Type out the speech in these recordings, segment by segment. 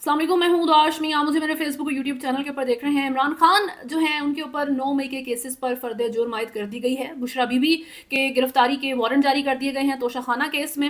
अस्सलाम वालेकुम, मैं हूं उदाश मियां। मुझे मेरे फेसबुक और यूट्यूब चैनल के ऊपर देख रहे हैं। इमरान खान जो हैं उनके ऊपर 9 मई के केसेस पर फर्द जुर्म आयद कर दी गई है। बुशरा बीबी के गिरफ्तारी के वारंट जारी कर दिए गए हैं तोशाखाना केस में।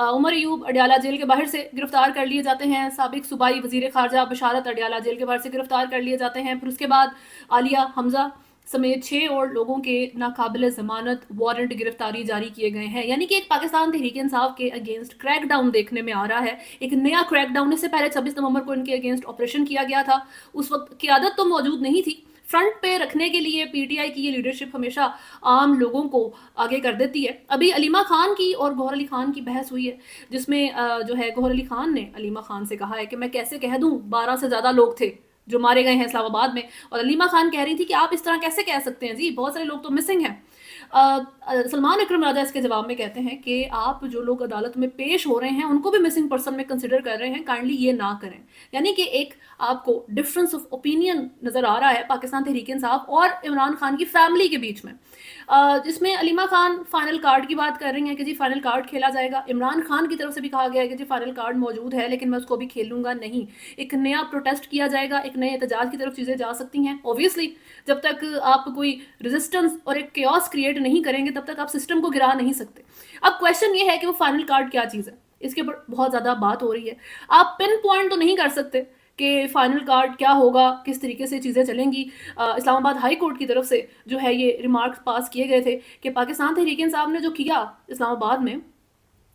उमर अयूब अडयाला जेल के बाहर से गिरफ्तार कर लिए जाते हैं। साबिक सूबाई वजीर खारजा बशारत अडयाला जेल के बाहर से गिरफ्तार कर लिए जाते हैं। फिर उसके बाद आलिया हमजा समेत 6 और लोगों के नाकाबिल जमानत वारंट गिरफ्तारी जारी किए गए हैं। यानी कि एक पाकिस्तान तहरीक इंसाफ के अगेंस्ट क्रैकडाउन देखने में आ रहा है। एक नया क्रैकडाउन, इससे पहले 26 नवंबर को इनके अगेंस्ट ऑपरेशन किया गया था। उस वक्त क़यादत तो मौजूद नहीं थी। फ्रंट पे रखने के लिए पीटीआई की ये लीडरशिप हमेशा आम लोगों को आगे कर देती है। अभी अलीमा खान की और गौहर अली खान की बहस हुई है, जिसमें जो है गौहर अली खान ने अलीमा खान से कहा है कि मैं कैसे कह दूं 12 से ज़्यादा लोग थे जो मारे गए हैं इस्लामाबाद में। और अलीमा खान कह रही थी कि आप इस तरह कैसे कह सकते हैं जी, बहुत सारे लोग तो मिसिंग हैं। सलमान अकरम राजा इसके जवाब में कहते हैं कि आप जो लोग अदालत में पेश हो रहे हैं उनको भी मिसिंग पर्सन में कंसिडर कर रहे हैं, काइंडली ये ना करें। यानी कि एक आपको डिफरेंस ऑफ ओपिनियन नजर आ रहा है पाकिस्तान तहरीक इंसाफ और इमरान खान की फैमिली के बीच में। जिसमें अलीमा खान फाइनल कार्ड की बात कर रही हैं कि जी फाइनल कार्ड खेला जाएगा। इमरान खान की तरफ से भी कहा गया है कि जी फाइनल कार्ड मौजूद है लेकिन मैं उसको भी खेलूंगा नहीं। एक नया प्रोटेस्ट किया जाएगा, एक नए एहतजाज की तरफ चीज़ें जा सकती हैं। ऑब्वियसली जब तक आप कोई रेजिस्टेंस और एक केओस क्रिएट नहीं करेंगे तब तक आप सिस्टम को गिरा नहीं सकते। अब क्वेश्चन ये है कि वो फाइनल कार्ड क्या चीज़ है, इसके ऊपर बहुत ज़्यादा बात हो रही है। आप पिन पॉइंट तो नहीं कर सकते कि फाइनल कार्ड क्या होगा, किस तरीके से चीज़ें चलेंगी। इस्लामाबाद हाई कोर्ट की तरफ से जो है ये रिमार्क्स पास किए गए थे कि पाकिस्तान तहरीक इंसाफ ने जो किया इस्लामाबाद में,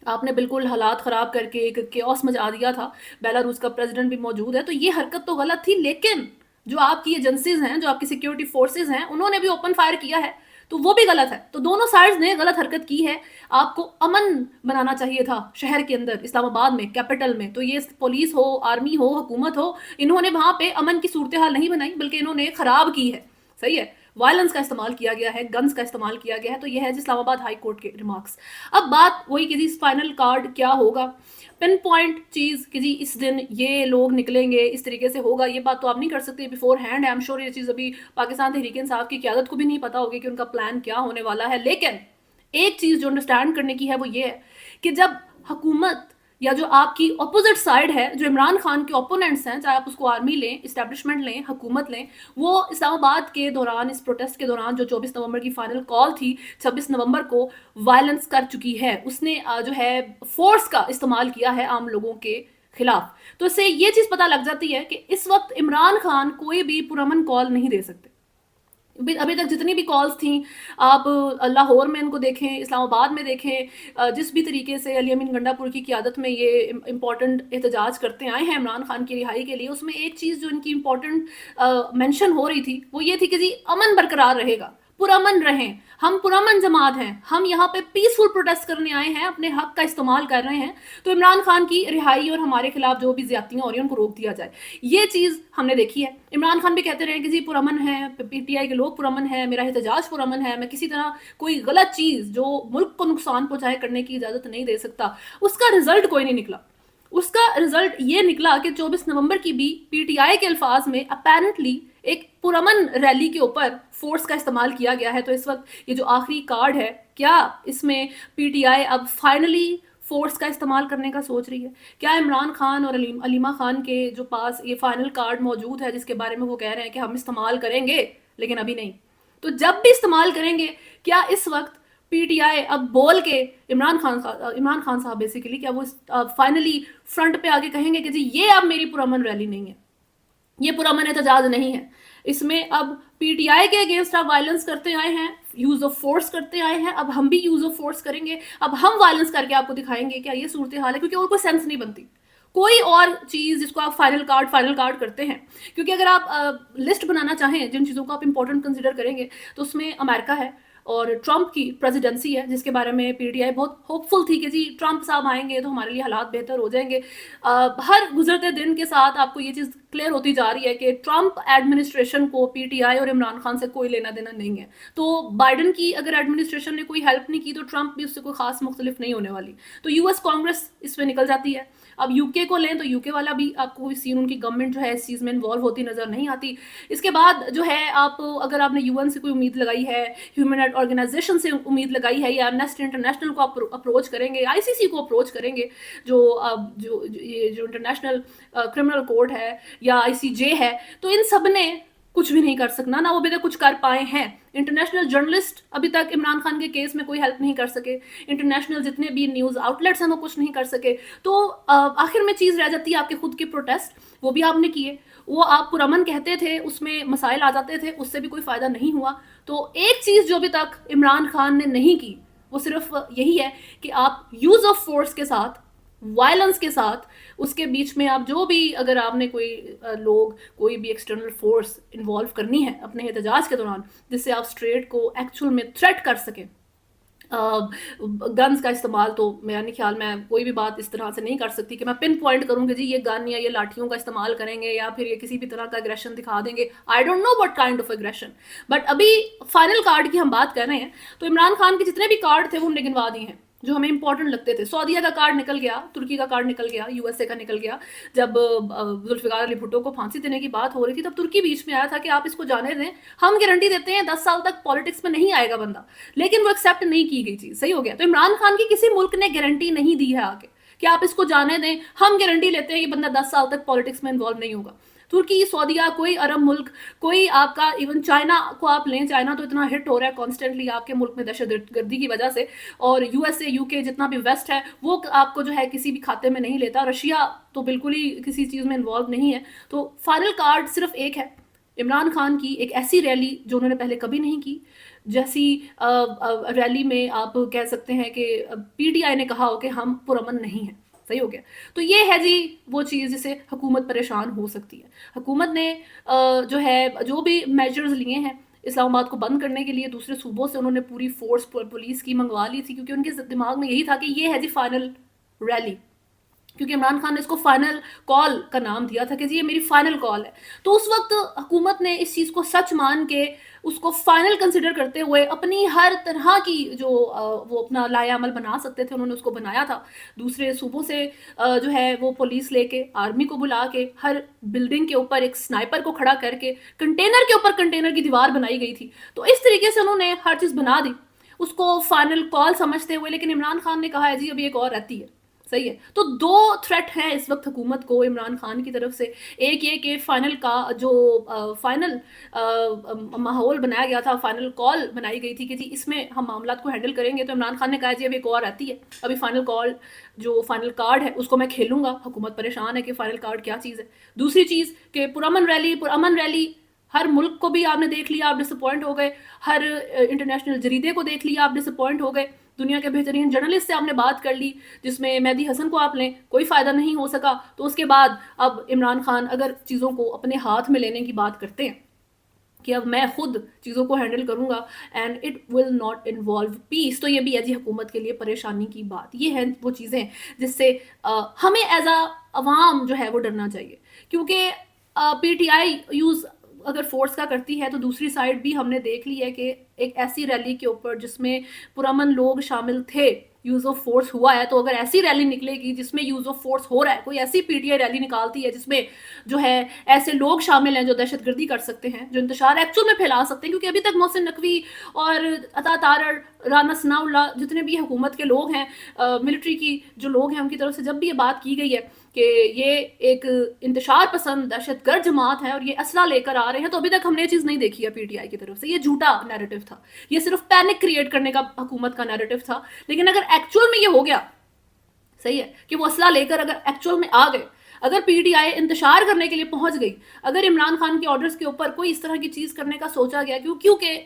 आपने बिल्कुल हालात ख़राब करके एक केओस मचा दिया था। बेलारूस का प्रेसिडेंट भी मौजूद है, तो ये हरकत तो गलत थी। लेकिन जो आपकी एजेंसीज हैं, जो आपकी सिक्योरिटी फोर्सेज हैं, उन्होंने भी ओपन फायर किया है, तो वो भी गलत है। तो दोनों साइड्स ने गलत हरकत की है। आपको अमन बनाना चाहिए था शहर के अंदर, इस्लामाबाद में, कैपिटल में। तो ये पुलिस हो, आर्मी हो, हुकूमत हो, इन्होंने वहां पे अमन की सूरत हाल नहीं बनाई बल्कि इन्होंने खराब की है। सही है, वायलेंस का इस्तेमाल किया गया है, गन्स का इस्तेमाल किया गया है। तो यह है इस्लामाबाद हाई कोर्ट के रिमार्क्स। अब बात वही कि जी फाइनल कार्ड क्या होगा, पिन पॉइंट चीज़ कि जी इस दिन ये लोग निकलेंगे, इस तरीके से होगा, ये बात तो आप नहीं कर सकते before hand. I am sure ये चीज़ अभी पाकिस्तान तहरीक इंसाफ की क़यादत को भी नहीं पता होगी कि उनका प्लान क्या होने वाला है। लेकिन एक चीज़ जो अंडरस्टैंड करने की है वो ये है कि जब हुकूमत या जो आपकी अपोजिट साइड है, जो इमरान खान के ओपोनेंट्स हैं, चाहे आप उसको आर्मी लें, इस्टेब्लिशमेंट लें, हुकूमत लें, वो इस्लामाबाद के दौरान, इस प्रोटेस्ट के दौरान जो 24 नवंबर की फाइनल कॉल थी, 26 नवंबर को वायलेंस कर चुकी है। उसने जो है फोर्स का इस्तेमाल किया है आम लोगों के खिलाफ। तो इससे ये चीज़ पता लग जाती है कि इस वक्त इमरान खान कोई भी पुरअमन कॉल नहीं दे सकते। अभी तक जितनी भी कॉल्स थी, आप लाहौर में इनको देखें, इस्लामाबाद में देखें, जिस भी तरीके से अली अमीन गंडापुर की क़यादत में ये इम्पॉर्टेंट एहतजाज करते आए हैं इमरान खान की रिहाई के लिए, उसमें एक चीज़ जो इनकी इम्पॉर्टेंट मेंशन हो रही थी वो ये थी कि जी अमन बरकरार रहेगा, पुरअमन रहें, हम पुरअमन जमात हैं, हम यहाँ पे पीसफुल प्रोटेस्ट करने आए हैं, अपने हक का इस्तेमाल कर रहे हैं, तो इमरान खान की रिहाई और हमारे खिलाफ जो भी ज्यादतियाँ हो रही हैं उनको रोक दिया जाए। ये चीज़ हमने देखी है। इमरान खान भी कहते रहे कि जी पुरअमन है, पीटीआई के लोग पुरअमन है, मेरा एहतजाज पुरअमन है, मैं किसी तरह कोई गलत चीज़ जो मुल्क को नुकसान पहुँचाए करने की इजाज़त नहीं दे सकता। उसका रिजल्ट कोई नहीं निकला। उसका रिजल्ट ये निकला कि 24 नवंबर की भी पीटीआई के अल्फाज में अपेरेंटली एक पुरअमन रैली के ऊपर फोर्स का इस्तेमाल किया गया है। तो इस वक्त ये जो आखिरी कार्ड है, क्या इसमें पीटीआई अब फाइनली फोर्स का इस्तेमाल करने का सोच रही है? क्या इमरान खान और अलीमा खान के जो पास ये फाइनल कार्ड मौजूद है जिसके बारे में वो कह रहे हैं कि हम इस्तेमाल करेंगे लेकिन अभी नहीं, तो जब भी इस्तेमाल करेंगे, क्या इस वक्त पीटीआई अब बोल के इमरान खान साहब बेसिकली क्या वो फाइनली फ्रंट पे आके कहेंगे कि जी ये अब मेरी पुरअमन रैली नहीं है, ये पुरअमन एहतजाज नहीं है, इसमें अब पीटीआई के अगेंस्ट आप वायलेंस करते आए हैं, यूज ऑफ फोर्स करते आए हैं, अब हम भी यूज ऑफ फोर्स करेंगे, अब हम वायलेंस करके आपको दिखाएंगे क्या ये सूरत हाल है। क्योंकि और कोई सेंस नहीं बनती, कोई और चीज़ जिसको आप फाइनल कार्ड करते हैं। क्योंकि अगर आप लिस्ट बनाना चाहें जिन चीज़ों को आप इंपॉर्टेंट कंसिडर करेंगे तो उसमें अमेरिका है और ट्रंप की प्रेसिडेंसी है, जिसके बारे में पीटीआई बहुत होपफुल थी कि जी ट्रंप साहब आएंगे तो हमारे लिए हालात बेहतर हो जाएंगे। हर गुजरते दिन के साथ आपको ये चीज़ क्लियर होती जा रही है कि ट्रंप एडमिनिस्ट्रेशन को पीटीआई और इमरान खान से कोई लेना देना नहीं है। तो बाइडन की अगर एडमिनिस्ट्रेशन ने कोई हेल्प नहीं की तो ट्रंप भी उससे कोई खास मुख्तलिफ नहीं होने वाली। तो यूएस कांग्रेस इसमें निकल जाती है। अब यूके को लें तो यूके वाला भी आपको कोई सीन, उनकी गवर्नमेंट जो है इस चीज़ में इन्वॉल्व होती नज़र नहीं आती। इसके बाद जो है आप अगर आपने यूएन से कोई उम्मीद लगाई है, ह्यूमन राइट ऑर्गेनाइजेशन से उम्मीद लगाई है, या एमनेस्टी इंटरनेशनल को आप अप्रोच करेंगे, आईसीसी को अप्रोच करेंगे, जो इंटरनेशनल क्रिमिनल कोर्ट है या आईसीजे है, तो इन सब ने कुछ भी नहीं कर सकना, ना वो अभी तक कुछ कर पाए हैं। इंटरनेशनल जर्नलिस्ट अभी तक इमरान खान के केस में कोई हेल्प नहीं कर सके, इंटरनेशनल जितने भी न्यूज़ आउटलेट्स हैं वो कुछ नहीं कर सके। तो आखिर में चीज़ रह जाती है आपके खुद के प्रोटेस्ट, वो भी आपने किए, वो आप पुरअमन कहते थे, उसमें मसाइल आ जाते थे, उससे भी कोई फ़ायदा नहीं हुआ। तो एक चीज़ जो अभी तक इमरान खान ने नहीं की वो सिर्फ यही है कि आप यूज़ ऑफ फोर्स के साथ, वायलेंस के साथ, उसके बीच में आप जो भी, अगर आपने कोई लोग, कोई भी एक्सटर्नल फोर्स इन्वॉल्व करनी है अपने एहतजाज के दौरान, जिससे आप स्ट्रेट को एक्चुअल में थ्रेट कर सकें। गन्स का इस्तेमाल तो मेरा नहीं ख्याल, मैं कोई भी बात इस तरह से नहीं कर सकती कि मैं पिन पॉइंट करूँगी जी ये गन या ये लाठियों का इस्तेमाल करेंगे या फिर ये किसी भी तरह का एग्रेशन दिखा देंगे। I don't know what kind of aggression. But अभी फाइनल कार्ड की हम बात कर रहे हैं, तो इमरान खान के जितने भी कार्ड थे वो हमने गिनवा दिए हैं जो हमें इंपॉर्टेंट लगते थे। सऊदीया का कार्ड निकल गया, तुर्की का कार्ड निकल गया, यूएसए का निकल गया। जब जुल्फिकार अली भुट्टो को फांसी देने की बात हो रही थी तब तुर्की बीच में आया था कि आप इसको जाने दें, हम गारंटी देते हैं 10 साल तक पॉलिटिक्स में नहीं आएगा बंदा, लेकिन वो एक्सेप्ट नहीं की गई चीज। सही हो गया। तो इमरान खान की किसी मुल्क ने गारंटी नहीं दी है आगे कि आप इसको जाने दें, हम गारंटी लेते हैं कि बंदा 10 साल तक पॉलिटिक्स में इन्वॉल्व नहीं होगा। तुर्की, सऊदीया, कोई अरब मुल्क, कोई आपका, इवन चाइना को आप लें, चाइना तो इतना हिट हो रहा है कॉन्स्टेंटली आपके मुल्क में दहशतगर्दी की वजह से, और यूएसए, यूके, जितना भी वेस्ट है वो आपको जो है किसी भी खाते में नहीं लेता। रशिया तो बिल्कुल ही किसी चीज़ में इन्वॉल्व नहीं है। तो फाइनल कार्ड सिर्फ एक है, इमरान खान की एक ऐसी रैली जो उन्होंने पहले कभी नहीं की, जैसी रैली में आप कह सकते हैं कि पीटीआई ने कहा हो कि हम पुरअमन नहीं हैं। सही हो गया। तो ये है जी वो चीज़ जिससे हुकूमत परेशान हो सकती है। हुकूमत ने जो है जो भी मेजर्स लिए हैं इस्लामाबाद को बंद करने के लिए, दूसरे सूबों से उन्होंने पूरी फोर्स पुलिस की मंगवा ली थी, क्योंकि उनके दिमाग में यही था कि ये है जी फाइनल रैली, क्योंकि इमरान खान ने इसको फाइनल कॉल का नाम दिया था कि जी ये मेरी फाइनल कॉल है। तो उस वक्त हुकूमत ने इस चीज़ को सच मान के उसको फाइनल कंसिडर करते हुए अपनी हर तरह की जो वो अपना लाएअमल बना सकते थे उन्होंने उसको बनाया था। दूसरे सूबों से जो है वो पुलिस लेके, आर्मी को बुला के, हर बिल्डिंग के ऊपर एक स्नाइपर को खड़ा करके, कंटेनर के ऊपर कंटेनर की दीवार बनाई गई थी। तो इस तरीके से उन्होंने हर चीज़ बना दी उसको फाइनल कॉल समझते हुए। लेकिन इमरान खान ने कहा है जी अभी एक और रहती है। सही है। तो दो थ्रेट हैं इस वक्त हुकूमत को इमरान खान की तरफ से। एक ये कि फाइनल का जो फाइनल माहौल बनाया गया था, फाइनल कॉल बनाई गई थी कि जी इसमें हम मामला को हैंडल करेंगे, तो इमरान खान ने कहा जी अभी एक और आती है, अभी फाइनल कॉल जो फाइनल कार्ड है उसको मैं खेलूंगा। हुकूमत परेशान है कि फाइनल कार्ड क्या चीज़ है। दूसरी चीज़ कि पुरअमन रैली हर मुल्क को भी आपने देख लिया, आप डिसअपॉइंट हो गए। हर इंटरनेशनल जरीदे को देख लिया, आप डिसअपॉइंट हो गए। दुनिया के बेहतरीन जर्नलिस्ट से आपने बात कर ली, जिसमें मेहदी हसन को आप लें, कोई फ़ायदा नहीं हो सका। तो उसके बाद अब इमरान खान अगर चीज़ों को अपने हाथ में लेने की बात करते हैं कि अब मैं खुद चीज़ों को हैंडल करूंगा and it will not involve peace, तो ये भी है जी हुकूमत के लिए परेशानी की बात। ये है वो चीज़ें जिससे हमें एज अवाम जो है वो डरना चाहिए, क्योंकि पीटीआई यूज़ अगर फोर्स का करती है तो दूसरी साइड भी हमने देख ली है कि एक ऐसी रैली के ऊपर जिसमें पुरअमन लोग शामिल थे, यूज ऑफ फोर्स हुआ है। तो अगर ऐसी रैली निकलेगी जिसमें यूज ऑफ फोर्स हो रहा है, कोई ऐसी पीटीआई रैली निकालती है जिसमें जो है ऐसे लोग शामिल हैं जो दहशतगर्दी कर सकते हैं, जो इंतशार एक्चुअल में फैला सकते हैं, क्योंकि अभी तक मोहसिन नकवी और अता तारड़, राना सनाउल्लाह, जितने भी हुकूमत के लोग हैं, मिलिट्री की जो लोग हैं, उनकी तरफ से जब भी ये बात की गई है कि ये एक इंतशार पसंद दहशतगर्द जमात है और ये असला लेकर आ रहे हैं, तो अभी तक हमने ये चीज़ नहीं देखी है पीटीआई की तरफ से। ये झूठा नैरेटिव था, ये सिर्फ पैनिक क्रिएट करने का हुकूमत का नैरेटिव था। लेकिन अगर एक्चुअल में ये हो गया, सही है, कि वो असला लेकर अगर एक्चुअल में आ गए, अगर पीटीआई इंतशार करने के लिए पहुंच गई, अगर इमरान खान के ऑर्डर्स के ऊपर कोई इस तरह की चीज़ करने का सोचा गया, क्योंकि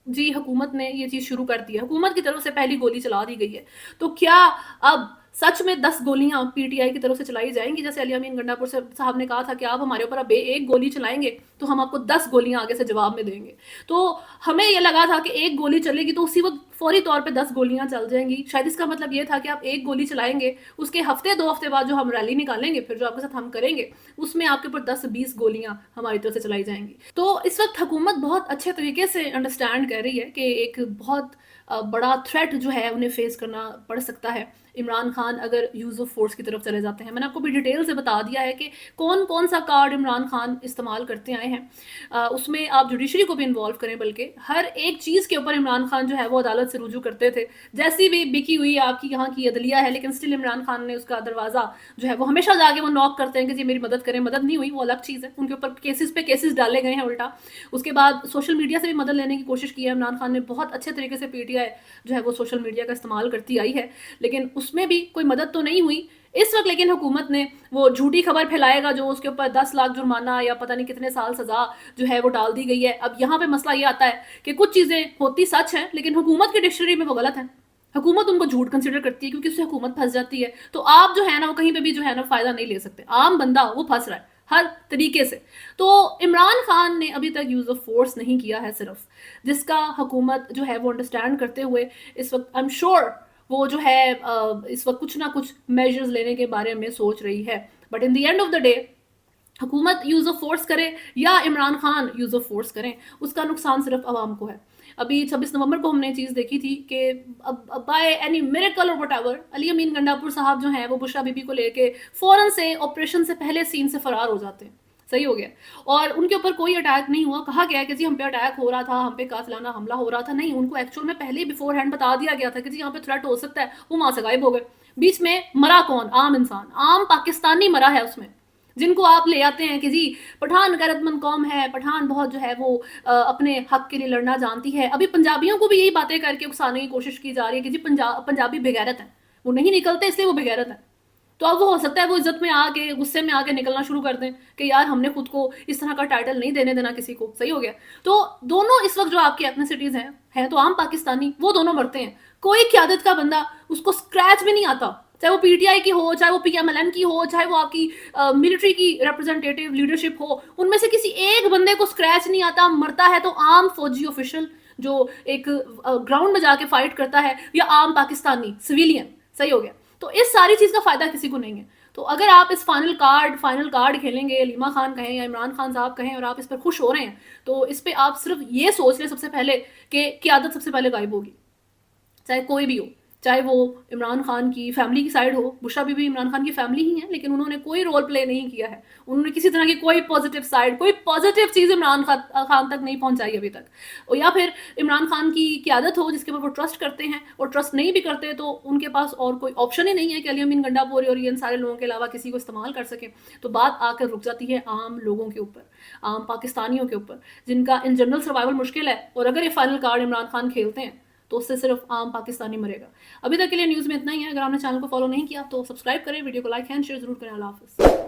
जी हुकूमत ने ये चीज़ शुरू कर दी है, हुकूमत की तरफ से पहली गोली चला दी गई है, तो क्या अब सच में 10 गोलियां पीटीआई की तरफ से चलाई जाएंगी? जैसे अली अमीन गंडापुर साहब ने कहा था कि आप हमारे ऊपर अब एक गोली चलाएंगे तो हम आपको 10 गोलियां आगे से जवाब में देंगे। तो हमें यह लगा था कि एक गोली चलेगी तो उसी वक्त फौरी तौर पे 10 गोलियां चल जाएंगी। शायद इसका मतलब ये था कि आप एक गोली चलाएंगे, उसके हफ्ते 2 हफ्ते बाद जो हम रैली निकालेंगे, फिर जो आपके साथ हम करेंगे, उसमें आपके ऊपर 10-20 गोलियां हमारी तरफ से चलाई जाएंगी। तो इस वक्त हुकूमत बहुत अच्छे तरीके से अंडरस्टैंड कर रही है कि एक बहुत बड़ा थ्रेट जो है उन्हें फेस करना पड़ सकता है इमरान खान अगर यूज़ ऑफ फोर्स की तरफ चले जाते हैं। मैंने आपको भी डिटेल से बता दिया है कि कौन कौन सा कार्ड इमरान खान इस्तेमाल करते आए हैं। उसमें आप जुडिशरी को भी इन्वॉल्व करें, बल्कि हर एक चीज़ के ऊपर इमरान खान जो है वो अदालत से रुजू करते थे। जैसी भी बिकी हुई आपकी यहाँ की अदलिया है, लेकिन स्टिल इमरान खान ने उसका दरवाज़ा जो है वो हमेशा जाके वो नॉक करते हैं कि जी मेरी मदद करें। मदद नहीं हुई वो अलग चीज़ है, उनके ऊपर केसेस पे केसेस डाले गए हैं उल्टा। उसके बाद सोशल मीडिया से भी मदद लेने की कोशिश की है इमरान खान ने, बहुत अच्छे तरीके से पीटीआई जो है वो सोशल मीडिया का इस्तेमाल करती आई है, लेकिन उसमें भी कोई मदद तो नहीं हुई इस वक्त। लेकिन हुकूमत ने वो झूठी खबर फैलाएगा जो उसके ऊपर 10 लाख जुर्माना या पता नहीं कितने साल सजा जो है वो डाल दी गई है। अब यहाँ पे मसला ये आता है कि कुछ चीज़ें होती सच हैं, लेकिन हुकूमत की डिक्शनरी में वो गलत है। हुकूमत उनको झूठ कंसिडर करती है क्योंकि उससे हुकूमत फंस जाती है। तो आप जो है ना वो कहीं पे भी जो है ना फायदा नहीं ले सकते। आम बंदा वो फंस रहा है हर तरीके से। तो इमरान खान ने अभी तक यूज़ ऑफ फोर्स नहीं किया है सिर्फ, जिसका हुकूमत जो है वो अंडरस्टैंड करते हुए इस वक्त आई एम श्योर वो जो है इस वक्त कुछ ना कुछ मेजर्स लेने के बारे में सोच रही है। But in the end of the day हुकूमत यूज़ ऑफ फोर्स करे या Imran Khan use of force करें, उसका नुकसान सिर्फ आवाम को है। अभी 26 नवंबर को हमने चीज़ देखी थी कि अब बाय एनी मिरेकल और वटएवर अली अमीन गंडापुर साहब जो हैं वो बुशरा बीबी को लेके फ़ौरन से ऑपरेशन से पहले सीन से फरार हो जाते हैं। सही हो गया। और उनके ऊपर कोई अटैक नहीं हुआ। कहा गया कि जी हम पे अटैक हो रहा था, हम पे कातिलाना हमला हो रहा था। नहीं, उनको एक्चुअल में पहले बिफोर हैंड बता दिया गया था कि जी यहाँ पे थ्रेट हो सकता है। वो वहां से गायब हो गए। बीच में मरा कौन? आम इंसान, आम पाकिस्तानी मरा है उसमें, जिनको आप ले आते हैं कि जी पठान गैरतमंद कौम है, पठान बहुत जो है वो अपने हक के लिए लड़ना जानती है। अभी पंजाबियों को भी यही बातें करके उकसाने की कोशिश की जा रही है कि जी पंजाबी बेगैरत है, वो नहीं निकलते इसलिए वो बेगैरत है। तो अब वो हो सकता है वो इज्जत में आके गुस्से में आके निकलना शुरू कर दें कि यार हमने खुद को इस तरह का टाइटल नहीं देने देना किसी को। सही हो गया। तो दोनों इस वक्त जो आपकी एथनिसिटीज हैं तो आम पाकिस्तानी, वो दोनों मरते हैं। कोई क़यादत का बंदा उसको स्क्रैच भी नहीं आता, चाहे वो पीटीआई की हो, चाहे वो पीएमएलएन की हो, चाहे वो आपकी मिलिट्री की रिप्रेजेंटेटिव लीडरशिप हो, उनमें से किसी एक बंदे को स्क्रैच नहीं आता। मरता है तो आम फौजी ऑफिशियल जो एक ग्राउंड में जाके फाइट करता है, या आम पाकिस्तानी सिविलियन। सही हो गया। तो इस सारी चीज़ का फायदा किसी को नहीं है। तो अगर आप इस फाइनल कार्ड खेलेंगे, अलीमा खान कहें या इमरान खान साहब कहें, और आप इस पर खुश हो रहे हैं, तो इस पर आप सिर्फ ये सोच लें सबसे पहले कि क़यादत सबसे पहले गायब होगी, चाहे कोई भी हो, चाहे वो इमरान खान की फैमिली की साइड हो। बुशरा बीबी इमरान खान की फैमिली ही है, लेकिन उन्होंने कोई रोल प्ले नहीं किया है। उन्होंने किसी तरह की कोई पॉजिटिव साइड, कोई पॉजिटिव चीज़ इमरान खान तक नहीं पहुंचाई अभी तक। और या फिर इमरान खान की क़यादत हो जिसके ऊपर वो ट्रस्ट करते हैं, और ट्रस्ट नहीं भी करते तो उनके पास और कोई ऑप्शन ही नहीं है कि अली अमीन गंडापुरी और इन सारे लोगों के अलावा किसी को इस्तेमाल कर सकें। तो बात आकर रुक जाती है आम लोगों के ऊपर, आम पाकिस्तानियों के ऊपर, जिनका इन जनरल सर्वाइवल मुश्किल है। और अगर ये फाइनल कार्ड इमरान खान खेलते हैं तो उससे सिर्फ आम पाकिस्तानी मरेगा। अभी तक के लिए न्यूज़ में इतना ही है। अगर आपने चैनल को फॉलो नहीं किया तो सब्सक्राइब करें, वीडियो को लाइक एंड शेयर जरूर करें। अल्लाह हाफ़िज़।